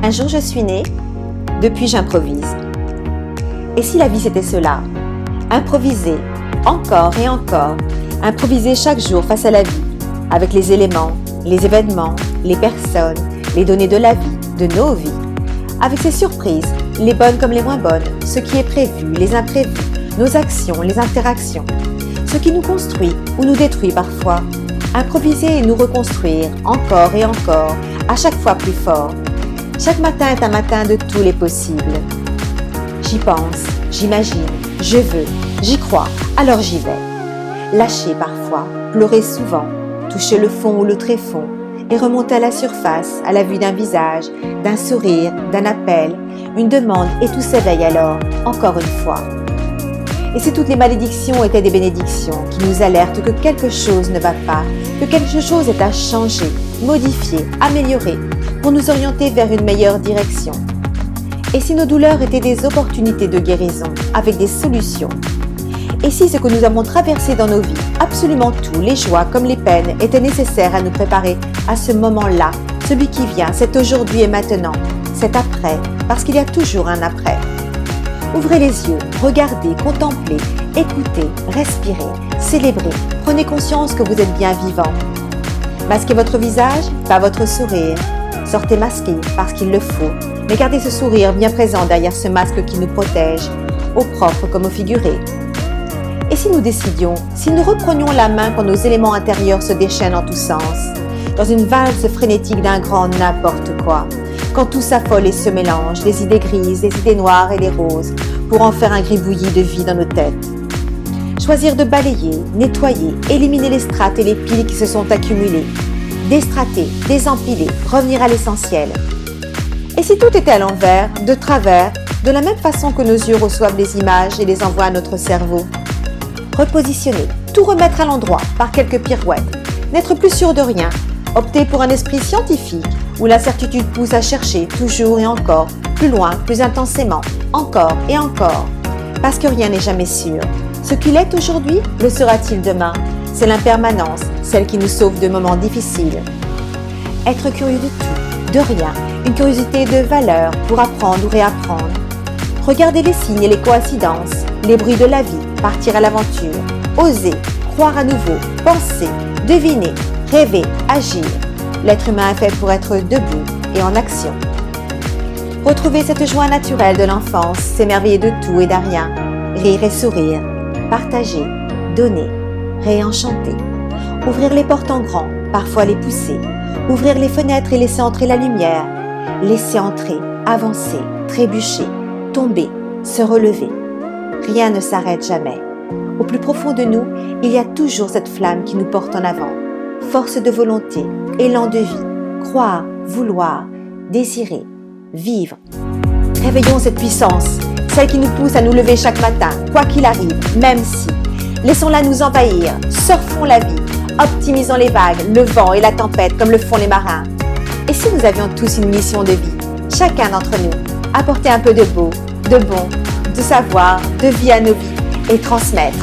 Un jour je suis née, depuis j'improvise. Et si la vie c'était cela? Improviser, encore et encore, improviser chaque jour face à la vie, avec les éléments, les événements, les personnes, les données de la vie, de nos vies, avec ses surprises, les bonnes comme les moins bonnes, ce qui est prévu, les imprévus, nos actions, les interactions, ce qui nous construit ou nous détruit parfois. Improviser et nous reconstruire, encore et encore, à chaque fois plus fort. Chaque matin est un matin de tous les possibles. J'y pense, j'imagine, je veux, j'y crois, alors j'y vais. Lâcher parfois, pleurer souvent, toucher le fond ou le tréfonds, et remonter à la surface, à la vue d'un visage, d'un sourire, d'un appel, une demande, et tout s'éveille alors, encore une fois. Et si toutes les malédictions étaient des bénédictions qui nous alertent que quelque chose ne va pas, que quelque chose est à changer, modifier, améliorer, pour nous orienter vers une meilleure direction. Et si nos douleurs étaient des opportunités de guérison, avec des solutions. Et si ce que nous avons traversé dans nos vies, absolument tout, les joies comme les peines, étaient nécessaires à nous préparer à ce moment-là, celui qui vient, c'est aujourd'hui et maintenant, c'est après, parce qu'il y a toujours un après. Ouvrez les yeux, regardez, contemplez, écoutez, respirez, célébrez, prenez conscience que vous êtes bien vivant. Masquez votre visage, pas votre sourire. Sortez masqué parce qu'il le faut, mais gardez ce sourire bien présent derrière ce masque qui nous protège, au propre comme au figuré. Et si nous décidions, si nous reprenions la main quand nos éléments intérieurs se déchaînent en tous sens, dans une valse frénétique d'un grand n'importe quoi, quand tout s'affole et se mélange, les idées grises, les idées noires et les roses, pour en faire un gribouillis de vie dans nos têtes. Choisir de balayer, nettoyer, éliminer les strates et les piles qui se sont accumulées, déstrater, désempiler, revenir à l'essentiel. Et si tout était à l'envers, de travers, de la même façon que nos yeux reçoivent les images et les envoient à notre cerveau? Repositionner, tout remettre à l'endroit par quelques pirouettes, n'être plus sûr de rien, opter pour un esprit scientifique où l'incertitude pousse à chercher toujours et encore, plus loin, plus intensément, encore et encore, parce que rien n'est jamais sûr. Ce qu'il est aujourd'hui, le sera-t-il demain? C'est l'impermanence, celle qui nous sauve de moments difficiles. Être curieux de tout, de rien, une curiosité de valeur pour apprendre ou réapprendre. Regarder les signes et les coïncidences, les bruits de la vie, partir à l'aventure, oser, croire à nouveau, penser, deviner, rêver, agir. L'être humain est fait pour être debout et en action. Retrouver cette joie naturelle de l'enfance, s'émerveiller de tout et de rien, rire et sourire, partager, donner, réenchanter, ouvrir les portes en grand, parfois les pousser, ouvrir les fenêtres et laisser entrer la lumière, laisser entrer, avancer, trébucher, tomber, se relever. Rien ne s'arrête jamais. Au plus profond de nous, il y a toujours cette flamme qui nous porte en avant. Force de volonté, élan de vie, croire, vouloir, désirer, vivre. Réveillons cette puissance, celle qui nous pousse à nous lever chaque matin, quoi qu'il arrive, même si. Laissons-la nous envahir, surfons la vie, optimisons les vagues, le vent et la tempête comme le font les marins. Et si nous avions tous une mission de vie, chacun d'entre nous, apporter un peu de beau, de bon, de savoir, de vie à nos vies et transmettre